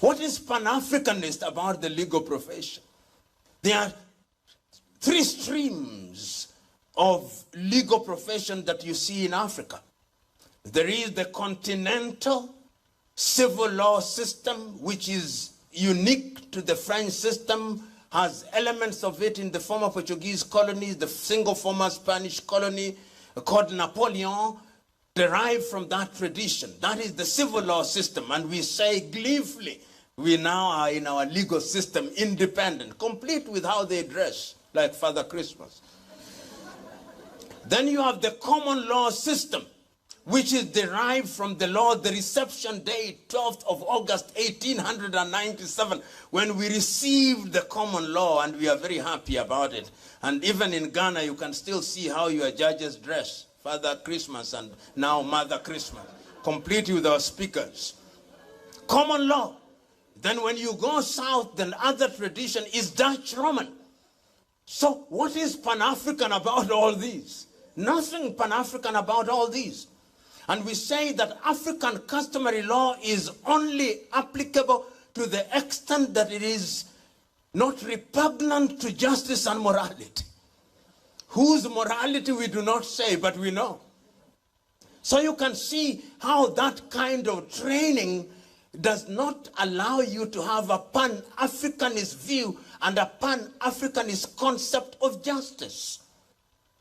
What is Pan-Africanist about the legal profession? There are three streams of legal profession that you see in Africa. There is the continental civil law system, which is unique to the French system, has elements of it in the former Portuguese colonies, the single former Spanish colony called Napoleon, derived from that tradition. That is the civil law system, and we say gleefully, we now are in our legal system independent, complete with how they dress, like Father Christmas. Then you have the common law system, which is derived from the law, the reception date, 12th of August, 1897, when we received the common law, and we are very happy about it. And even in Ghana, you can still see how your judges dress. Father Christmas and now Mother Christmas, complete with our speakers. Common law. Then when you go south, then other tradition is Dutch Roman. So what is Pan-African about all these? Nothing Pan-African about all these. And we say that African customary law is only applicable to the extent that it is not repugnant to justice and morality. Whose morality we do not say, but we know. So you can see how that kind of training does not allow you to have a Pan-Africanist view and a Pan-Africanist concept of justice.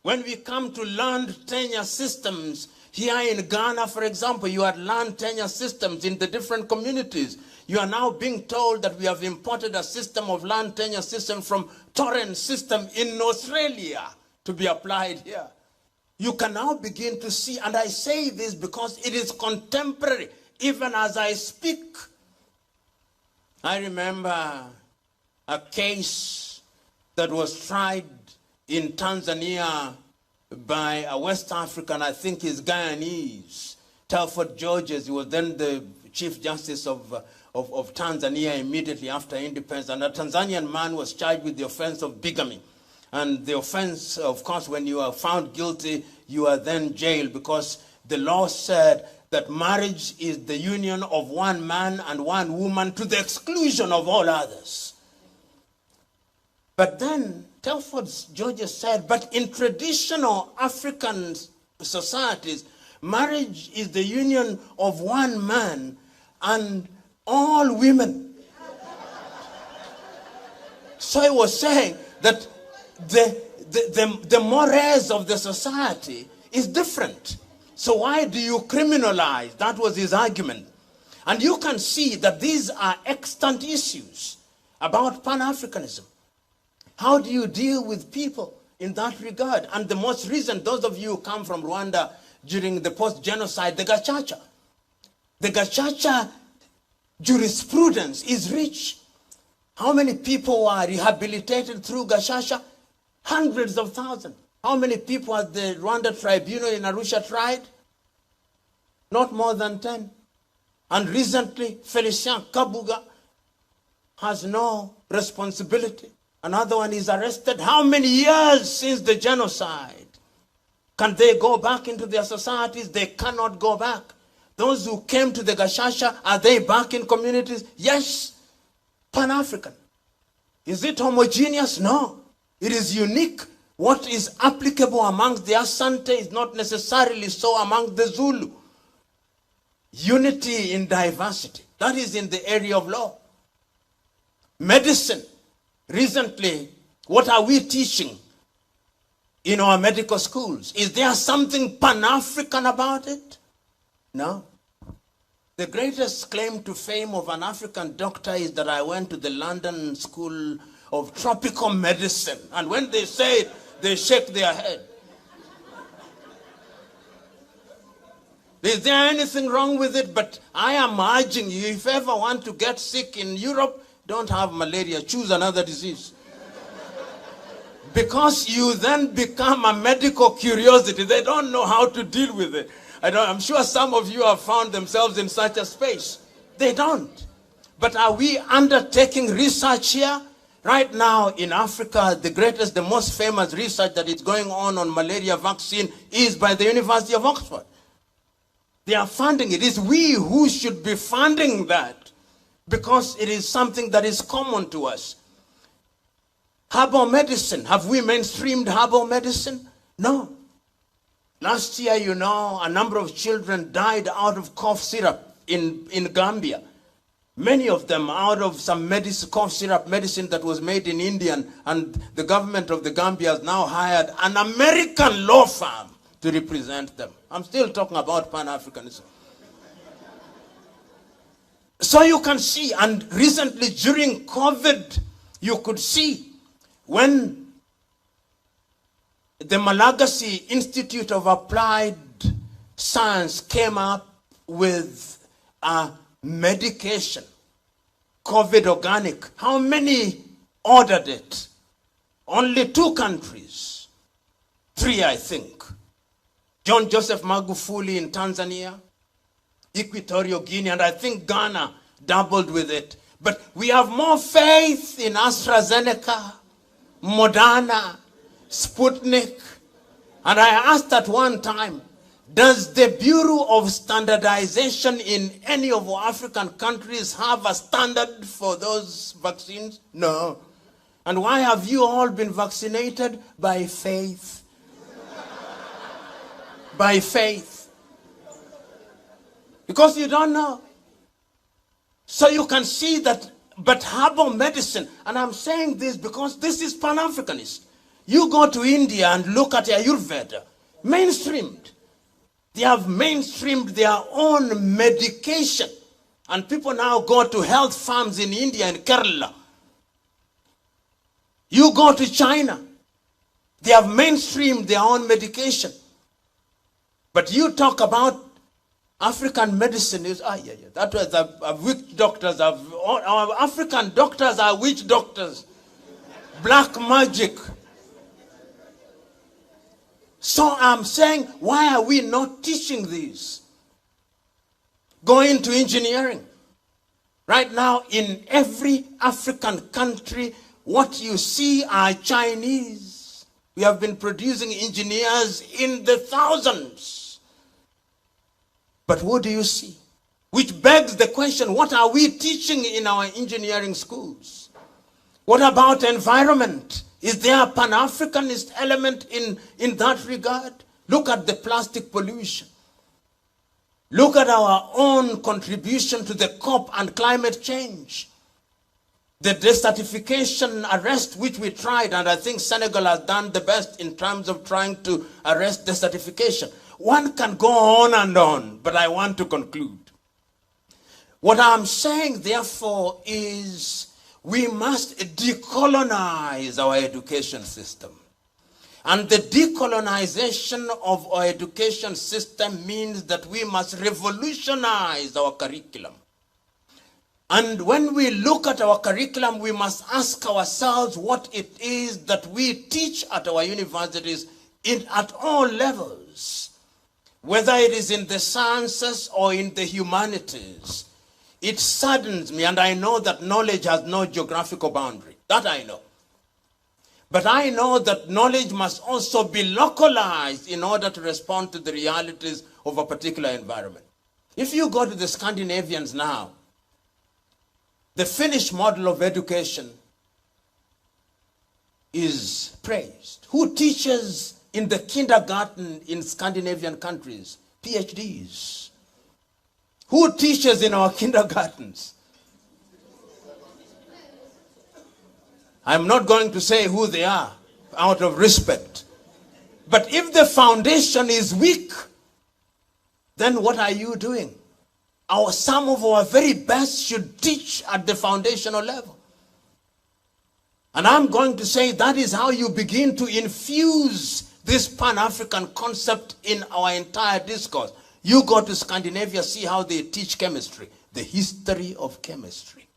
When we come to land tenure systems, here in Ghana, for example, you had land tenure systems in the different communities. You are now being told that we have imported a system of land tenure system from Torrent system in Australia to be applied here. You can now begin to see, and I say this because it is contemporary, even as I speak. I remember a case that was tried in Tanzania by a West African, I think he's Guyanese, Telford Georges. He was then the Chief Justice of Tanzania immediately after independence. And a Tanzanian man was charged with the offense of bigamy. And the offense, of course, when you are found guilty, you are then jailed, because the law said that marriage is the union of one man and one woman to the exclusion of all others. But then Telford Georges said, but in traditional African societies, marriage is the union of one man and all women. So he was saying that the mores of the society is different. So why do you criminalize? That was his argument. And you can see that these are extant issues about Pan-Africanism. How do you deal with people in that regard? And the most recent, those of you who come from Rwanda during the post-genocide, the Gacaca. The Gacaca jurisprudence is rich. How many people were rehabilitated through Gacaca? Hundreds of thousands. How many people has the Rwanda tribunal in Arusha tried? Not more than 10. And recently, Felicien Kabuga has no responsibility. Another one is arrested. How many years since the genocide? Can they go back into their societies? They cannot go back. Those who came to the Gacaca, are they back in communities? Yes. Pan-African. Is it homogeneous? No. It is unique. What is applicable amongst the Asante is not necessarily so among the Zulu. Unity in diversity. That is in the area of law. Medicine. Recently, what are we teaching in our medical schools? Is there something Pan-African about it? No. The greatest claim to fame of an African doctor is that I went to the London School of Tropical Medicine. And when they say it, they shake their head. Is there anything wrong with it? But I am urging you, if you ever want to get sick in Europe, don't have malaria, choose another disease. Because you then become a medical curiosity. They don't know how to deal with it. I'm sure some of you have found themselves in such a space. They don't. But are we undertaking research here? Right now in Africa, the greatest, the most famous research that is going on malaria vaccine is by the University of Oxford. They are funding it. It is we who should be funding that. because it is something that is common to us. Herbal medicine. Have we mainstreamed herbal medicine? No. Last year, you know, a number of children died out of cough syrup in Gambia. Many of them out of some cough syrup medicine that was made in India, and the government of the Gambia has now hired an American law firm to represent them. I'm still talking about Pan-Africanism. So you can see, and recently during COVID, you could see when the Malagasy Institute of Applied Science came up with a medication, COVID organic. How many ordered it? Only 2 countries. 3, I think. John Joseph Magufuli in Tanzania, Equatorial Guinea, and I think Ghana doubled with it. But we have more faith in AstraZeneca, Moderna, Sputnik. And I asked at one time, does the Bureau of Standardization in any of our African countries have a standard for those vaccines? No. And why have you all been vaccinated? By faith. By faith. Because you don't know. So you can see that, but herbal medicine, and I'm saying this because this is Pan-Africanist. You go to India and look at Ayurveda, mainstreamed. They have mainstreamed their own medication. And people now go to health farms in India and Kerala. You go to China, they have mainstreamed their own medication. But you talk about African medicine is, that was witch doctors. Our African doctors are witch doctors. Black magic. So I'm saying, why are we not teaching these? Go into engineering. Right now, in every African country, what you see are Chinese. We have been producing engineers in the thousands. But what do you see? Which begs the question, what are we teaching in our engineering schools? What about environment? Is there a Pan-Africanist element in that regard? Look at the plastic pollution. Look at our own contribution to the COP and climate change. The desertification arrest which we tried, and I think Senegal has done the best in terms of trying to arrest desertification. One can go on, but I want to conclude. What I'm saying, therefore, is we must decolonize our education system. And the decolonization of our education system means that we must revolutionize our curriculum. And when we look at our curriculum, we must ask ourselves what it is that we teach at our universities at all levels. Whether it is in the sciences or in the humanities. It saddens me, and I know that knowledge has no geographical boundary. That I know. But I know that knowledge must also be localized in order to respond to the realities of a particular environment. If you go to the Scandinavians now, the Finnish model of education is praised. Who teaches in the kindergarten in Scandinavian countries? PhDs. Who teaches in our kindergartens? I'm not going to say who they are out of respect. But if the foundation is weak, then what are you doing? Some of our very best should teach at the foundational level. And I'm going to say that is how you begin to infuse this Pan-African concept in our entire discourse. You go to Scandinavia, see how they teach chemistry. The history of chemistry.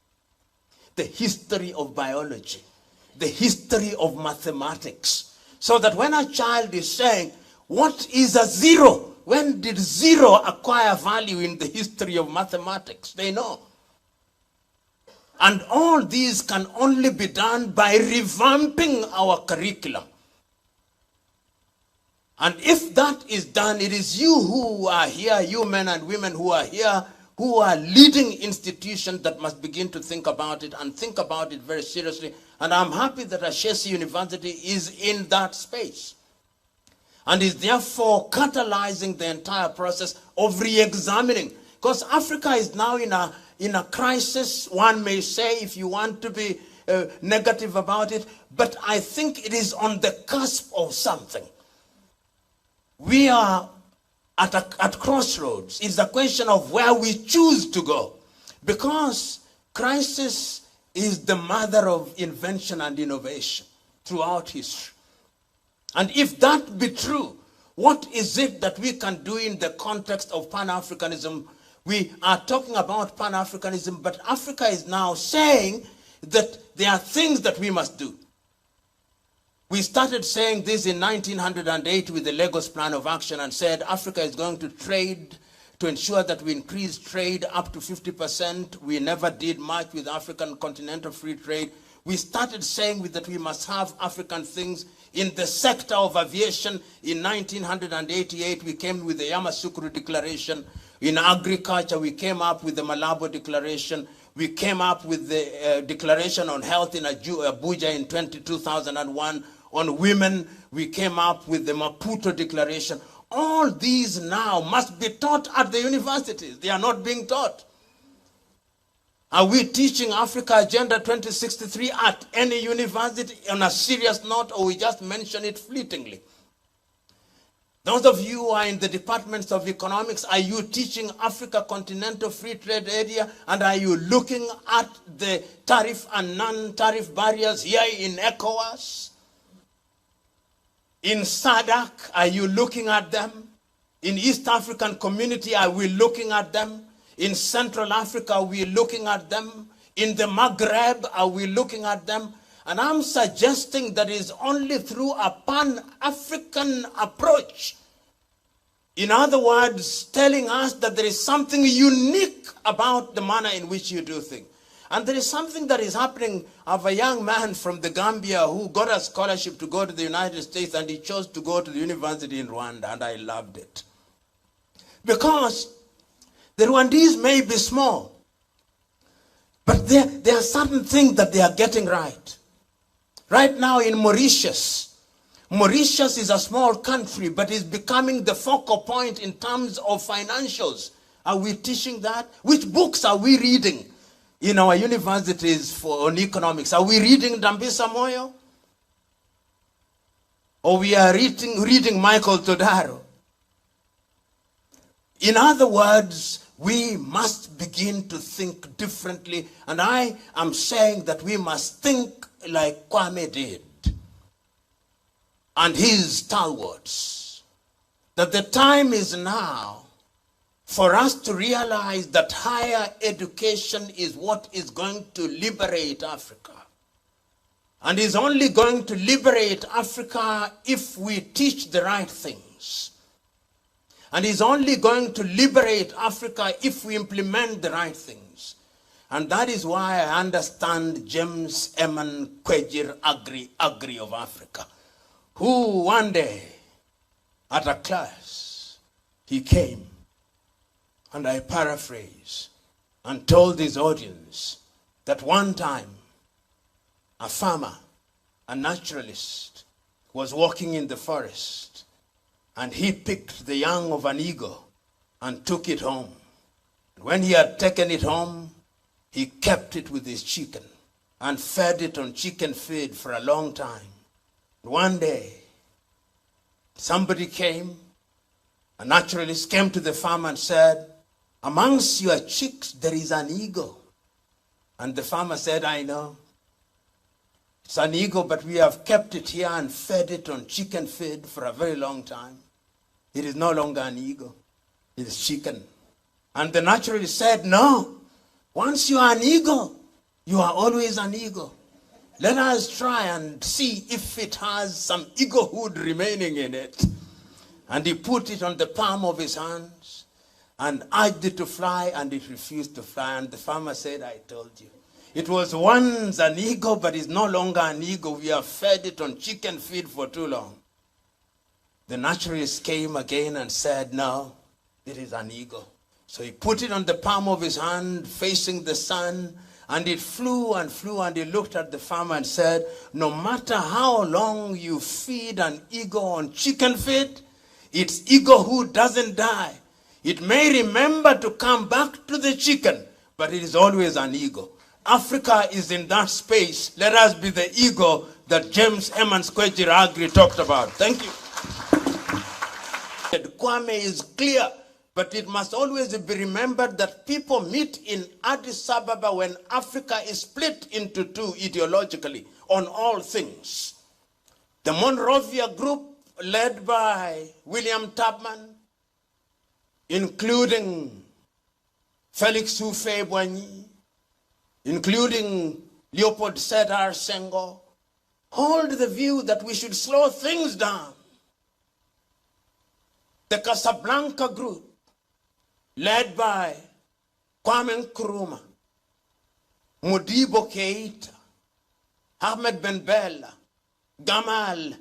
The history of biology. The history of mathematics. So that when a child is saying, what is a zero? When did zero acquire value in the history of mathematics? They know. And all these can only be done by revamping our curriculum. And if that is done, it is you who are here, you men and women who are here, who are leading institutions that must begin to think about it and think about it very seriously. And I'm happy that Ashesi University is in that space and is therefore catalyzing the entire process of re-examining. Because Africa is now in a crisis, one may say, if you want to be negative about it, but I think it is on the cusp of something. We are at crossroads. It's a question of where we choose to go. Because crisis is the mother of invention and innovation throughout history. And if that be true, what is it that we can do in the context of Pan-Africanism? We are talking about Pan-Africanism, but Africa is now saying that there are things that we must do. We started saying this in 1908 with the Lagos Plan of Action and said Africa is going to trade to ensure that we increase trade up to 50%. We never did much with African continental free trade. We started saying that we must have African things in the sector of aviation. In 1988, we came with the Yamoussoukro Declaration. In agriculture, we came up with the Malabo Declaration. We came up with the Declaration on Health in Abuja in 2001. On women, we came up with the Maputo Declaration. All these now must be taught at the universities. They are not being taught. Are we teaching Africa Agenda 2063 at any university on a serious note, or we just mention it fleetingly? Those of you who are in the departments of economics, are you teaching Africa Continental Free Trade Area, and are you looking at the tariff and non-tariff barriers here in ECOWAS? In SADC, are you looking at them? In East African Community, are we looking at them? In Central Africa, are we looking at them? In the Maghreb, are we looking at them? And I'm suggesting that it is only through a Pan-African approach. In other words, telling us that there is something unique about the manner in which you do things. And there is something that is happening of a young man from the Gambia who got a scholarship to go to the United States, and he chose to go to the university in Rwanda, and I loved it. Because the Rwandese may be small, but there are certain things that they are getting right. Right now in Mauritius is a small country, but is becoming the focal point in terms of financials. Are we teaching that? Which books are we reading in our universities on economics? Are we reading Dambisa Moyo? Or we are reading Michael Todaro? In other words, we must begin to think differently. And I am saying that we must think like Kwame did and his stalwarts. That the time is now for us to realize that higher education is what is going to liberate Africa. And is only going to liberate Africa if we teach the right things. And is only going to liberate Africa if we implement the right things. And that is why I understand James Eman Kwejir Agri of Africa, who one day at a class, he came, and I paraphrase, and told his audience that one time a farmer, a naturalist, was walking in the forest, and he picked the young of an eagle and took it home. When he had taken it home, he kept it with his chicken and fed it on chicken feed for a long time. One day, somebody came, a naturalist came to the farmer and said, "Amongst your chicks, there is an eagle." And the farmer said, "I know. It's an eagle, but we have kept it here and fed it on chicken feed for a very long time. It is no longer an eagle. It is chicken." And the naturalist said, "No. Once you are an eagle, you are always an eagle. Let us try and see if it has some eaglehood remaining in it." And he put it on the palm of his hands and urged it to fly, and it refused to fly. And the farmer said, "I told you. It was once an eagle, but it's no longer an eagle. We have fed it on chicken feed for too long." The naturalist came again and said, "No, it is an eagle." So he put it on the palm of his hand, facing the sun, and it flew and flew, and he looked at the farmer and said, no matter how long you feed an eagle on chicken feed, it's eaglehood doesn't die. It may remember to come back to the chicken, but it is always an eagle. Africa is in that space. Let us be the eagle that James Emmons Kwejiragri talked about. Thank you. Kwame is clear, but it must always be remembered that people meet in Addis Ababa when Africa is split into two ideologically on all things. The Monrovia group, led by William Tubman, including Felix Houphouët-Boigny, including Leopold Sédar Senghor, hold the view that we should slow things down. The Casablanca group, led by Kwame Nkrumah, Modibo Keita, Ahmed Ben Bella, Gamal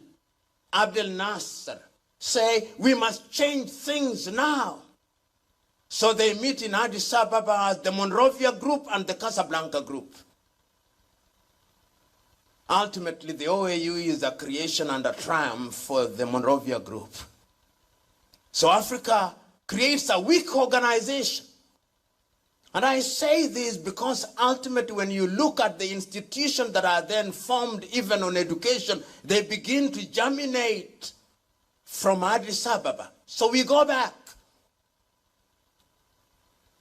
Abdel Nasser, say we must change things now. So they meet in Addis Ababa as the Monrovia group and the Casablanca group. Ultimately, the OAU is a creation and a triumph for the Monrovia group. So Africa creates a weak organization. And I say this because ultimately when you look at the institutions that are then formed even on education, they begin to germinate from Addis Ababa. So we go back.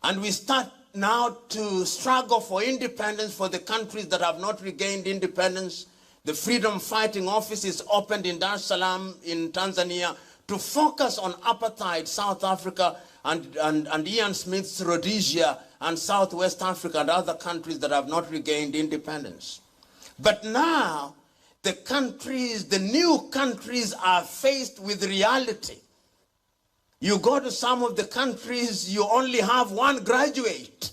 And we start now to struggle for independence for the countries that have not regained independence. The Freedom Fighting Office is opened in Dar es Salaam in Tanzania to focus on apartheid, South Africa, and Ian Smith's Rhodesia and Southwest Africa and other countries that have not regained independence. But now, the countries, the new countries are faced with reality. You go to some of the countries, you only have one graduate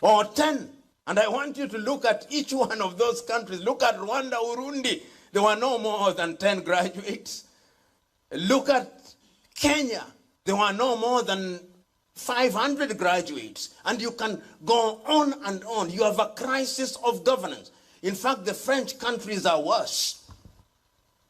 or 10. And I want you to look at each one of those countries. Look at Rwanda, Urundi. There were no more than 10 graduates. Look at Kenya. There were no more than 500 graduates. And you can go on and on. You have a crisis of governance. In fact, the French countries are worse.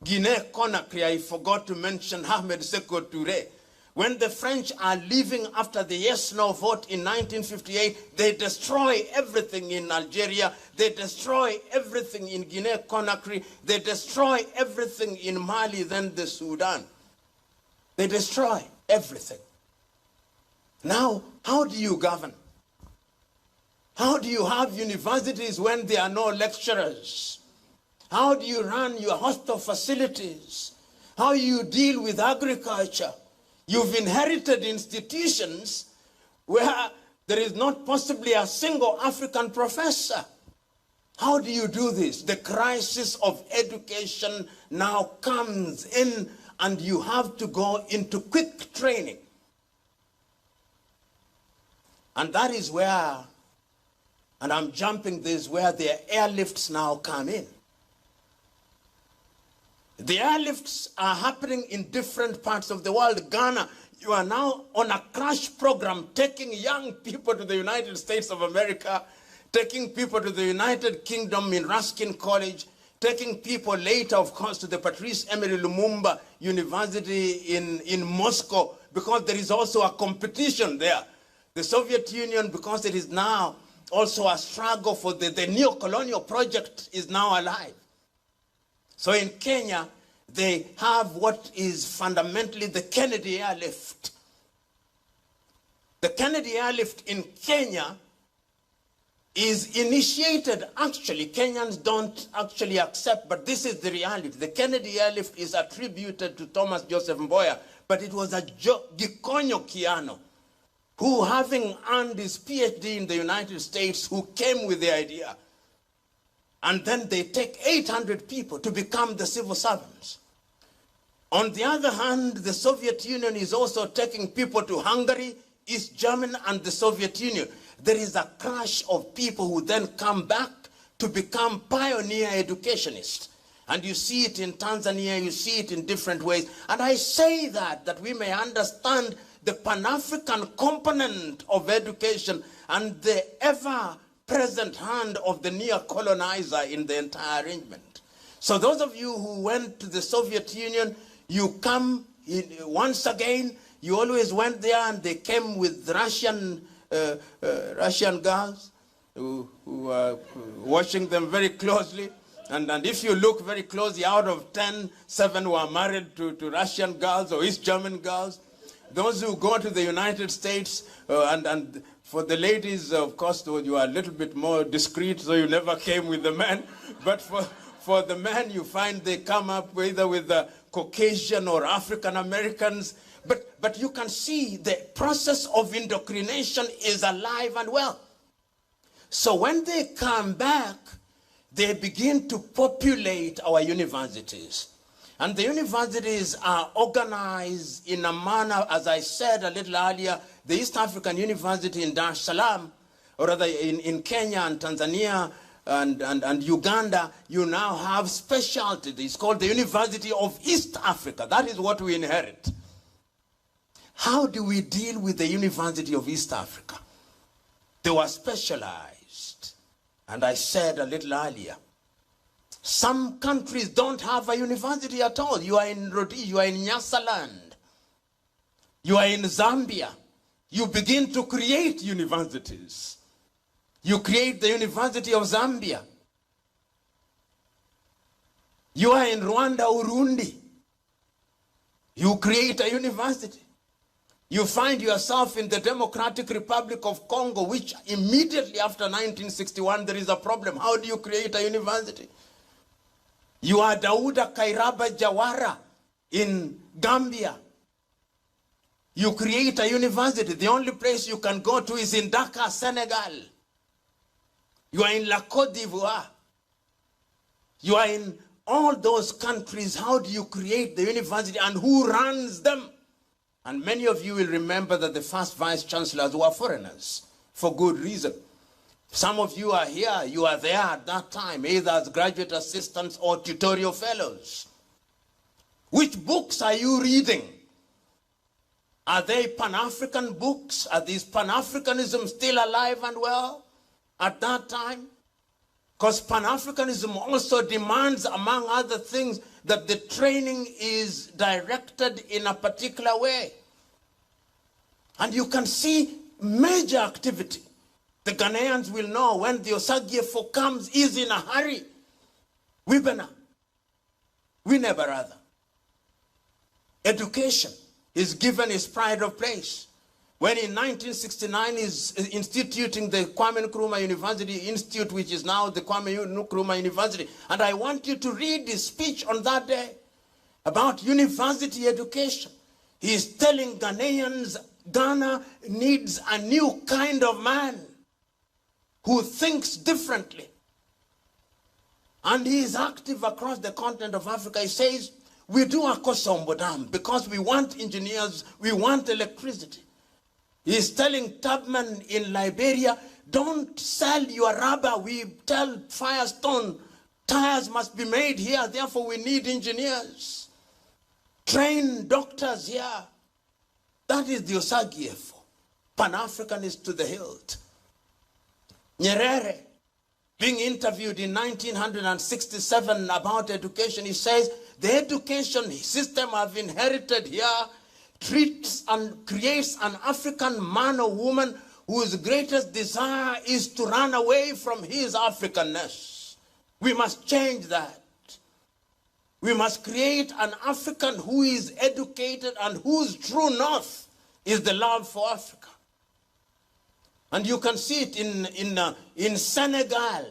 Guinea-Conakry, I forgot to mention Ahmed Sékou Touré. When the French are leaving after the yes-no vote in 1958, they destroy everything in Algeria, they destroy everything in Guinea-Conakry, they destroy everything in Mali, then the Sudan. They destroy everything. Now, how do you govern? How do you have universities when there are no lecturers? How do you run your hospital facilities? How you deal with agriculture? You've inherited institutions where there is not possibly a single African professor. How do you do this? The crisis of education now comes in and you have to go into quick training. And that is where, and I'm jumping this, where the airlifts now come in. The airlifts are happening in different parts of the world. Ghana, you are now on a crash program, taking young people to the United States of America, taking people to the United Kingdom in Ruskin College, taking people later, of course, to the Patrice Emery Lumumba University in Moscow, because there is also a competition there. The Soviet Union, because it is now also a struggle for the neo-colonial project is now alive. So in Kenya, they have what is fundamentally the Kennedy Airlift. The Kennedy Airlift in Kenya is initiated, actually, Kenyans don't actually accept, but this is the reality. The Kennedy Airlift is attributed to Thomas Joseph Mboya, but it was a Gikonyo Kiano, who, having earned his PhD in the United States, who came with the idea. And then they take 800 people to become the civil servants. On the other hand, the Soviet Union is also taking people to Hungary, East Germany, and the Soviet Union. There is a crash of people who then come back to become pioneer educationists. And you see it in Tanzania, you see it in different ways. And I say that we may understand the Pan-African component of education and the ever-present hand of the neo-colonizer in the entire arrangement. So those of you who went to the Soviet Union, you come in, once again, you always went there and they came with Russian girls who are watching them very closely. And if you look very closely, out of 10, 7 were married to Russian girls or East German girls. Those who go to the United States, and for the ladies, of course, you are a little bit more discreet, so you never came with the men. But for the men, you find they come up either with the Caucasian or African Americans. But you can see the process of indoctrination is alive and well. So when they come back, they begin to populate our universities. And the universities are organized in a manner, as I said a little earlier, the East African University in Dar es Salaam, or rather in Kenya and Tanzania and Uganda, you now have specialty. It's called the University of East Africa. That is what we inherit. How do we deal with the University of East Africa? They were specialized. And I said a little earlier, some countries don't have a university at all. You are in Rhodesia, you are in Nyasaland, you are in Zambia. You begin to create universities. You create the University of Zambia. You are in Rwanda, Urundi. You create a university. You find yourself in the Democratic Republic of Congo, which immediately after 1961, there is a problem. How do you create a university? You are Dauda Kairaba Jawara in Gambia. You create a university. The only place you can go to is in Dakar, Senegal. You are in La Côte d'Ivoire. You are in all those countries. How do you create the university and who runs them? And many of you will remember that the first vice chancellors were foreigners for good reason. Some of you are here, you are there at that time, either as graduate assistants or tutorial fellows. Which books are you reading? Are they Pan-African books? Are these Pan-Africanism still alive and well at that time? Because Pan-Africanism also demands, among other things, that the training is directed in a particular way. And you can see major activity. The Ghanaians will know when the Osagyefo comes, is in a hurry. We never rather. Education is given its pride of place. When in 1969 is instituting the Kwame Nkrumah University Institute, which is now the Kwame Nkrumah University. And I want you to read his speech on that day about university education. He is telling Ghanaians, Ghana needs a new kind of man who thinks differently. And he is active across the continent of Africa. He says, we do a Kosombo Dam because we want engineers, we want electricity. He's telling Tubman in Liberia, don't sell your rubber. We tell Firestone, tires must be made here, therefore we need engineers. Train doctors here. That is the Osagyefo. Pan-Africanist to the hilt. Nyerere, being interviewed in 1967 about education, he says, the education system I've inherited here treats and creates an African man or woman whose greatest desire is to run away from his Africanness. We must change that. We must create an African who is educated and whose true north is the love for Africa. And you can see it in Senegal,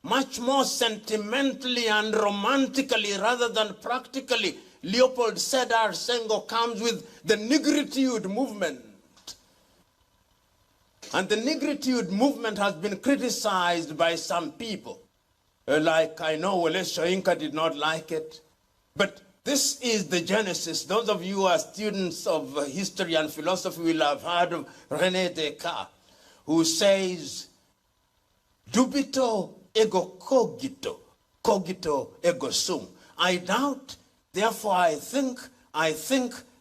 much more sentimentally and romantically rather than practically. Leopold Sedar Senghor comes with the Negritude movement. And the Negritude movement has been criticized by some people. Like, I know Wole Soyinka did not like it. But this is the genesis. Those of you who are students of history and philosophy will have heard of René Descartes, who says, dubito ego cogito, cogito ego sum. I doubt, therefore I think,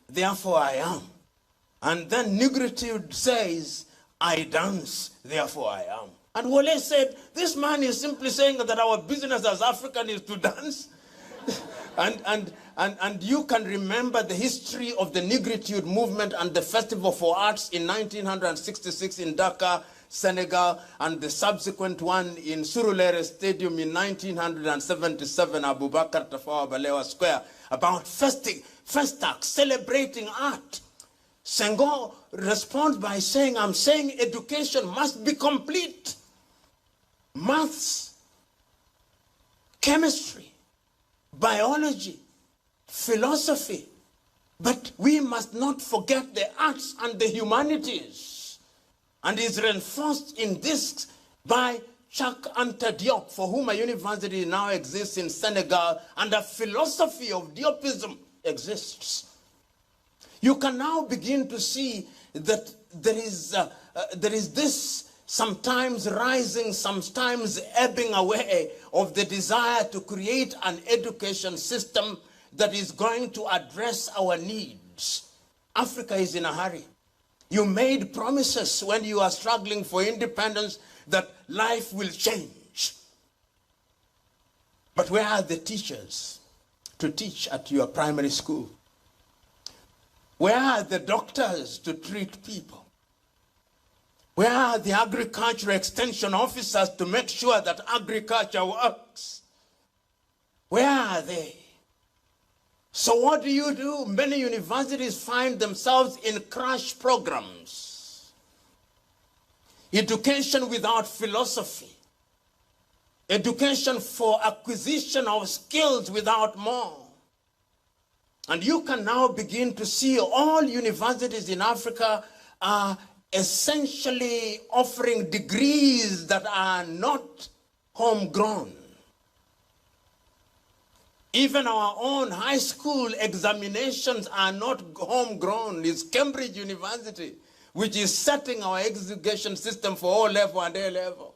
therefore I am. And then negritude says, I dance, therefore I am. And Wole said, this man is simply saying that our business as African is to dance. and you can remember the history of the negritude movement and the Festival for Arts in 1966 in Dakar, Senegal, and the subsequent one in Surulere Stadium in 1977, Abubakar Tafawa Balewa Square, about Festac, celebrating art. Senghor responds by saying, I'm saying education must be complete. Maths, chemistry, biology, philosophy. But we must not forget the arts and the humanities. And is reinforced in this by Cheikh Anta Diop, for whom a university now exists in Senegal, and a philosophy of Diopism exists. You can now begin to see that there is this sometimes rising, sometimes ebbing away of the desire to create an education system that is going to address our needs. Africa is in a hurry. You made promises when you are struggling for independence that life will change. But where are the teachers to teach at your primary school? Where are the doctors to treat people? Where are the agriculture extension officers to make sure that agriculture works? Where are they? So what do? Many universities find themselves in crash programs. Education without philosophy. Education for acquisition of skills without more. And you can now begin to see all universities in Africa are essentially offering degrees that are not homegrown. Even our own high school examinations are not homegrown. It's Cambridge University, which is setting our education system for O-level and A-level.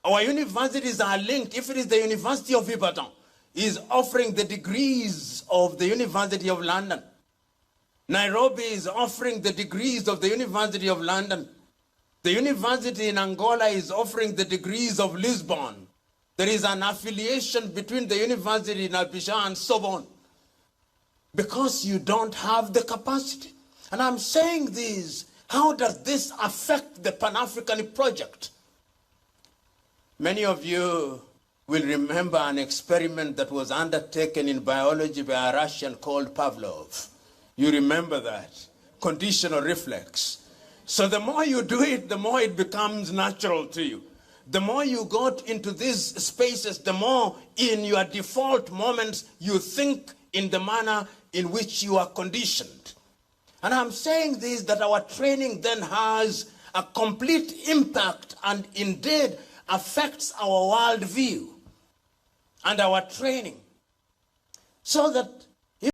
Our universities are linked. If it is the University of Ibadan, is offering the degrees of the University of London. Nairobi is offering the degrees of the University of London. The university in Angola is offering the degrees of Lisbon. There is an affiliation between the university in Abidjan and Sorbonne because you don't have the capacity. And I'm saying this, how does this affect the Pan-African project? Many of you will remember an experiment that was undertaken in biology by a Russian called Pavlov. You remember that? Conditional reflex. So the more you do it, the more it becomes natural to you. The more you got into these spaces, the more in your default moments you think in the manner in which you are conditioned. And I'm saying this, that our training then has a complete impact and indeed affects our worldview and our training. So that